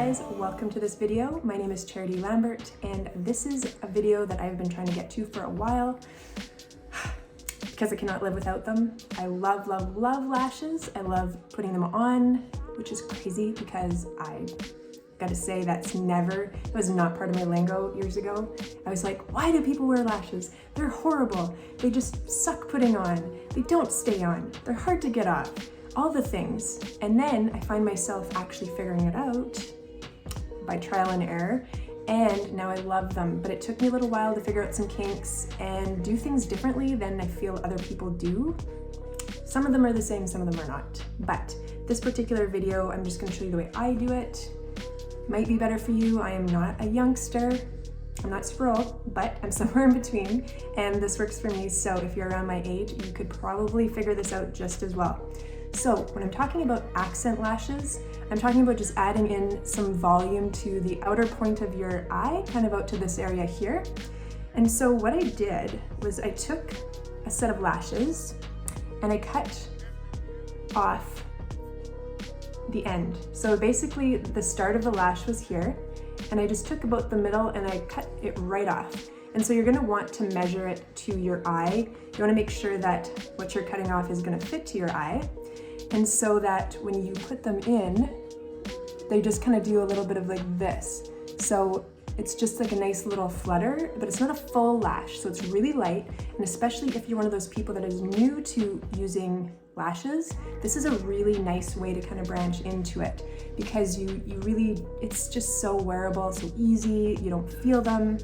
guys, welcome to this video. My name is Charity Lambert and this is a video that I've been trying to get to for a while because I cannot live without them. I love lashes. I love putting them on, which is crazy because I gotta say it was not part of my lingo years ago. I was like, why do people wear lashes? They're horrible. They just suck putting on. They don't stay on. They're hard to get off. All the things. And then I find myself actually figuring it out by trial and error, and now I love them. But it took me a little while to figure out some kinks and do things differently than I feel other people do. Some of them are the same, some of them are not. But this particular video, I'm just gonna show you the way I do it. Might be better for you. I am not a youngster. I'm not super old, but I'm somewhere in between, and this works for me. So if you're around my age, you could probably figure this out just as well. So when I'm talking about accent lashes, I'm talking about just adding in some volume to the outer point of your eye, kind of out to this area here. And so what I did was I took a set of lashes and I cut off the end. So basically the start of the lash was here, and I just took about the middle and I cut it right off. And so you're gonna want to measure it to your eye. You wanna make sure that what you're cutting off is gonna fit to your eye. And so that when you put them in, they just kind of do a little bit of like this. So it's just like a nice little flutter, but it's not a full lash. So it's really light. And especially if you're one of those people that is new to using lashes, this is a really nice way to kind of branch into it, because it's just so wearable, so easy, you don't feel them.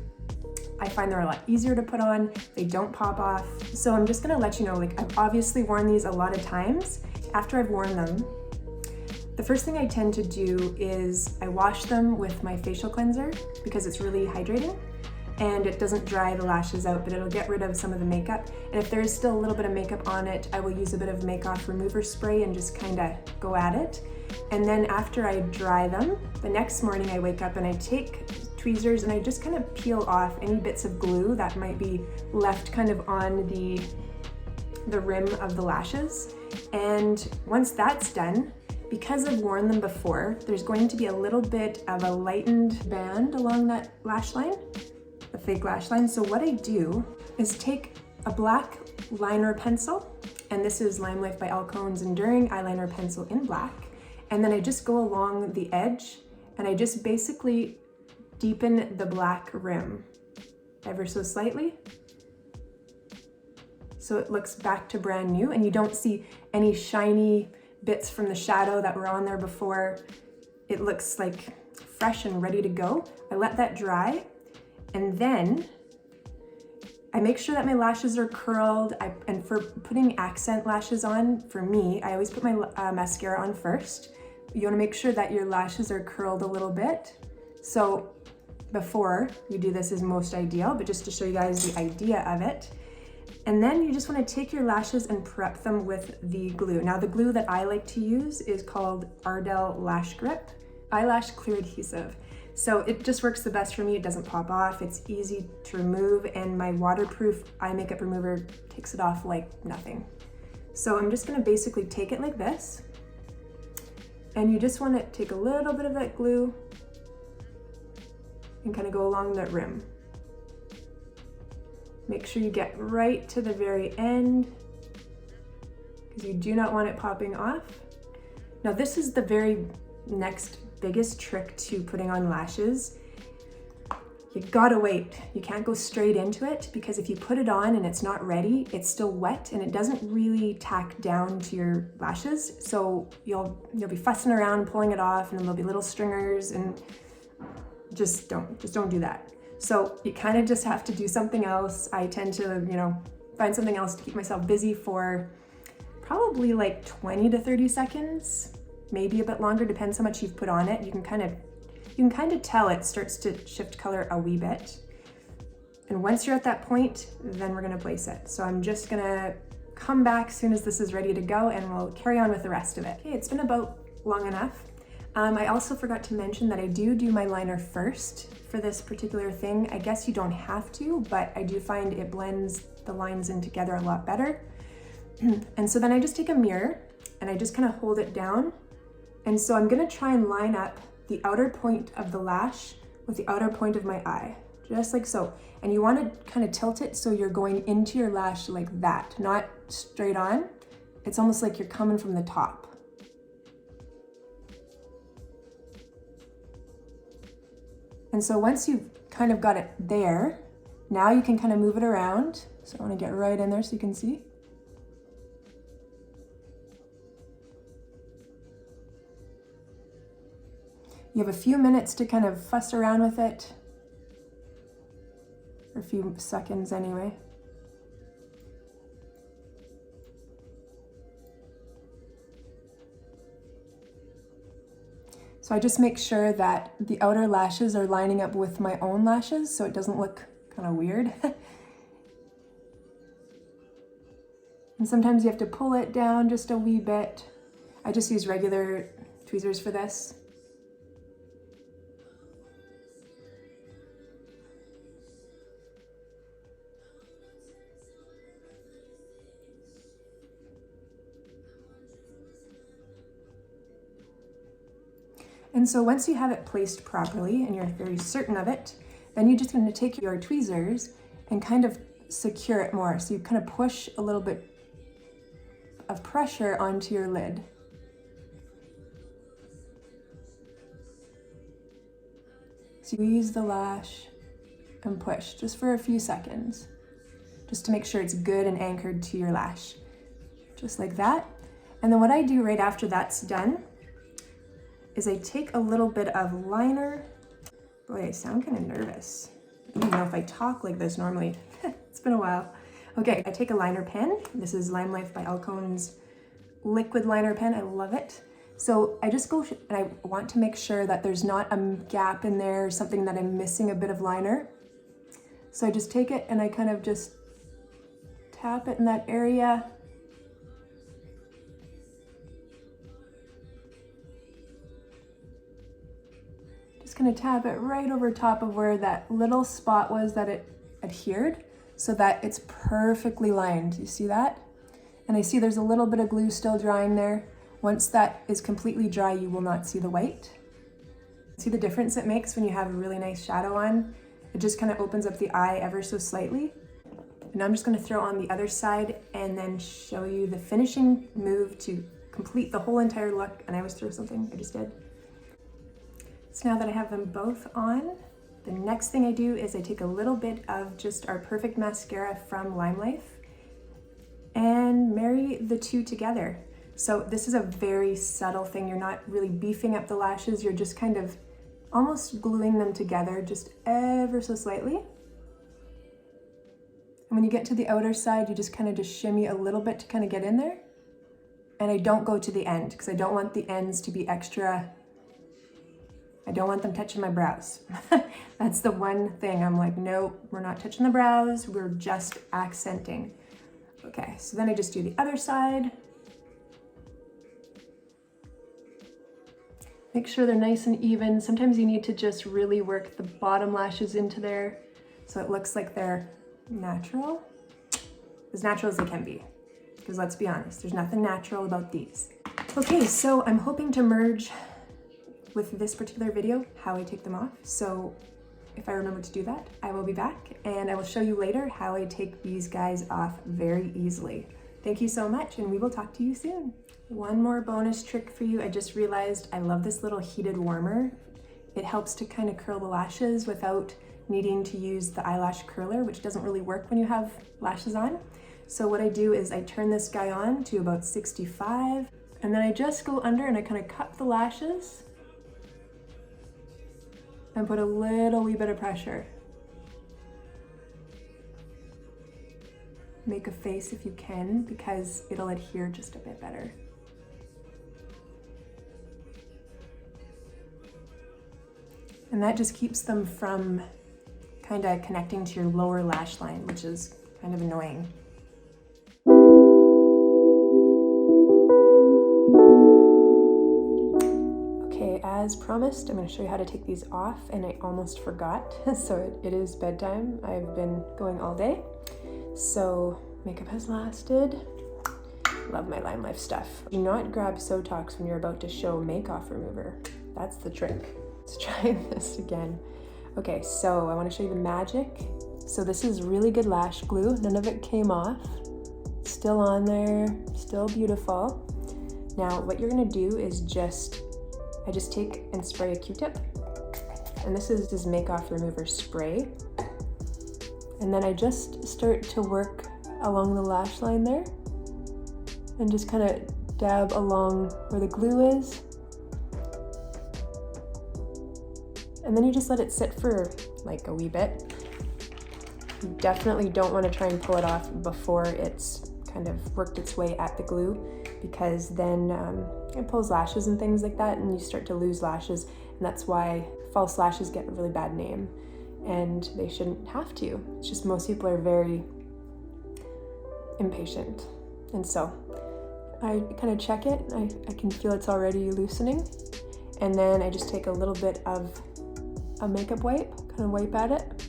I find they're a lot easier to put on, they don't pop off. So I'm just gonna let you know, like, I've obviously worn these a lot of times. After I've worn them, the first thing I tend to do is I wash them with my facial cleanser because it's really hydrating and it doesn't dry the lashes out, but it'll get rid of some of the makeup. And if there is still a little bit of makeup on it, I will use a bit of makeup remover spray and just kind of go at it. And then after I dry them, the next morning I wake up and I take tweezers and I just kind of peel off any bits of glue that might be left kind of on the rim of the lashes. And once that's done, because I've worn them before, there's going to be a little bit of a lightened band along that lash line, the fake lash line. So what I do is take a black liner pencil, and this is Limelife by Alcone's Enduring Eyeliner Pencil in black, and then I just go along the edge and I just basically deepen the black rim ever so slightly, so it looks back to brand new and you don't see any shiny bits from the shadow that were on there before. It looks like fresh and ready to go. I let that dry, and then I make sure that my lashes are curled. And for putting accent lashes on, for me, I always put my mascara on first. You wanna make sure that your lashes are curled a little bit. So before you do this is most ideal, but just to show you guys the idea of it. And then you just want to take your lashes and prep them with the glue. Now the glue that I like to use is called Ardell Lash Grip Eyelash Clear Adhesive. So it just works the best for me. It doesn't pop off, it's easy to remove, and my waterproof eye makeup remover takes it off like nothing. So I'm just going to basically take it like this, and you just want to take a little bit of that glue and kind of go along that rim. Make sure you get right to the very end because you do not want it popping off. Now this is the very next biggest trick to putting on lashes. You gotta wait. You can't go straight into it, because if you put it on and it's not ready, it's still wet and it doesn't really tack down to your lashes. So you'll be fussing around pulling it off, and then there'll be little stringers, and just don't do that. So you kind of just have to do something else. I tend to, find something else to keep myself busy for probably like 20 to 30 seconds, maybe a bit longer, depends how much you've put on it. You can kind of tell it starts to shift color a wee bit. And once you're at that point, then we're gonna place it. So I'm just gonna come back as soon as this is ready to go, and we'll carry on with the rest of it. Okay, it's been about long enough. I also forgot to mention that I do my liner first for this particular thing. I guess you don't have to, but I do find it blends the lines in together a lot better. And so then I just take a mirror and I just kind of hold it down. And so I'm gonna try and line up the outer point of the lash with the outer point of my eye, just like so. And you want to kind of tilt it so you're going into your lash like that, not straight on. It's almost like you're coming from the top. And so once you've kind of got it there, now you can kind of move it around. So I want to get right in there so you can see. You have a few minutes to kind of fuss around with it, or a few seconds anyway. So I just make sure that the outer lashes are lining up with my own lashes so it doesn't look kind of weird. And sometimes you have to pull it down just a wee bit. I just use regular tweezers for this. And so once you have it placed properly and you're very certain of it, then you're just going to take your tweezers and kind of secure it more. So you kind of push a little bit of pressure onto your lid. Squeeze the lash and push just for a few seconds, just to make sure it's good and anchored to your lash. Just like that. And then what I do right after that's done is I take a little bit of liner. Boy, I sound kind of nervous. I don't even know if I talk like this normally. It's been a while. Okay, I take a liner pen. This is Limelife by Alcone's liquid liner pen. I love it. So I just go and I want to make sure that there's not a gap in there or something that I'm missing a bit of liner. So I just take it and I kind of just tap it in that area. Just gonna tap it right over top of where that little spot was that it adhered so that it's perfectly lined. You see that? And I see there's a little bit of glue still drying there. Once that is completely dry, you will not see the white. See the difference it makes when you have a really nice shadow on? It just kind of opens up the eye ever so slightly. And I'm just gonna throw on the other side and then show you the finishing move to complete the whole entire look. And I always throw something, I just did. So now that I have them both on, the next thing I do is I take a little bit of just our Perfect mascara from Limelife and marry the two together. So this is a very subtle thing. You're not really beefing up the lashes. You're just kind of almost gluing them together just ever so slightly. And when you get to the outer side, you just kind of just shimmy a little bit to kind of get in there. And I don't go to the end because I don't want the ends to be extra. I don't want them touching my brows. That's the one thing I'm like, no, we're not touching the brows. We're just accenting. Okay, so then I just do the other side. Make sure they're nice and even. Sometimes you need to just really work the bottom lashes into there so it looks like they're natural. As natural as they can be. Because let's be honest, there's nothing natural about these. Okay, so I'm hoping to merge with this particular video how I take them off. So if I remember to do that, I will be back and I will show you later how I take these guys off very easily. Thank you so much and we will talk to you soon. One more bonus trick for you. I just realized I love this little heated warmer. It helps to kind of curl the lashes without needing to use the eyelash curler, which doesn't really work when you have lashes on. So what I do is I turn this guy on to about 65 and then I just go under and I kind of cup the lashes and put a little wee bit of pressure. Make a face if you can because it'll adhere just a bit better. And that just keeps them from kind of connecting to your lower lash line, which is kind of annoying. Okay, as promised, I'm going to show you how to take these off, and I almost forgot. So it is bedtime. I've been going all day. So makeup has lasted. Love my Limelife stuff. Do not grab Sotox when you're about to show make-off remover. That's the trick. Let's try this again. Okay, so I want to show you the magic. So this is really good lash glue. None of it came off. Still on there, still beautiful. Now what you're gonna do is I just take and spray a Q-tip. And this is this Make Off Remover spray. And then I just start to work along the lash line there. And just kind of dab along where the glue is. And then you just let it sit for like a wee bit. You definitely don't want to try and pull it off before it's kind of worked its way at the glue, because then it pulls lashes and things like that, and you start to lose lashes, and that's why false lashes get a really bad name, and they shouldn't have to. It's just most people are very impatient. And so I kind of check it. I can feel it's already loosening, and then I just take a little bit of a makeup wipe, kind of wipe at it.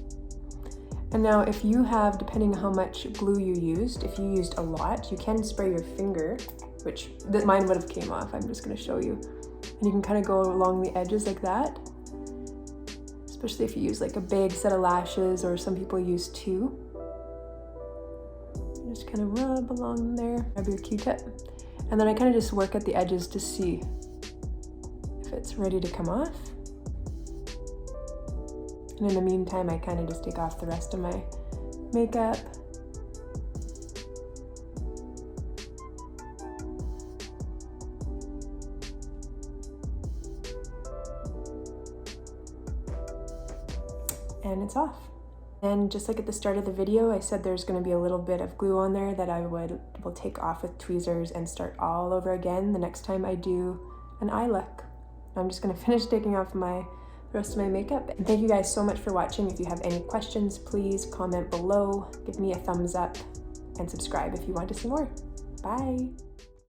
And now if you have, depending on how much glue you used, if you used a lot, you can spray your finger, which mine would have came off. I'm just going to show you. And you can kind of go along the edges like that, especially if you use like a big set of lashes, or some people use 2. Just kind of rub along there, grab your Q-tip. And then I kind of just work at the edges to see if it's ready to come off. And in the meantime, I kind of just take off the rest of my makeup. And it's off. And just like at the start of the video, I said there's going to be a little bit of glue on there that I will take off with tweezers and start all over again the next time I do an eye look. I'm just going to finish taking off the rest of my makeup. And thank you guys so much for watching. If you have any questions, please comment below, give me a thumbs up, and subscribe if you want to see more. Bye.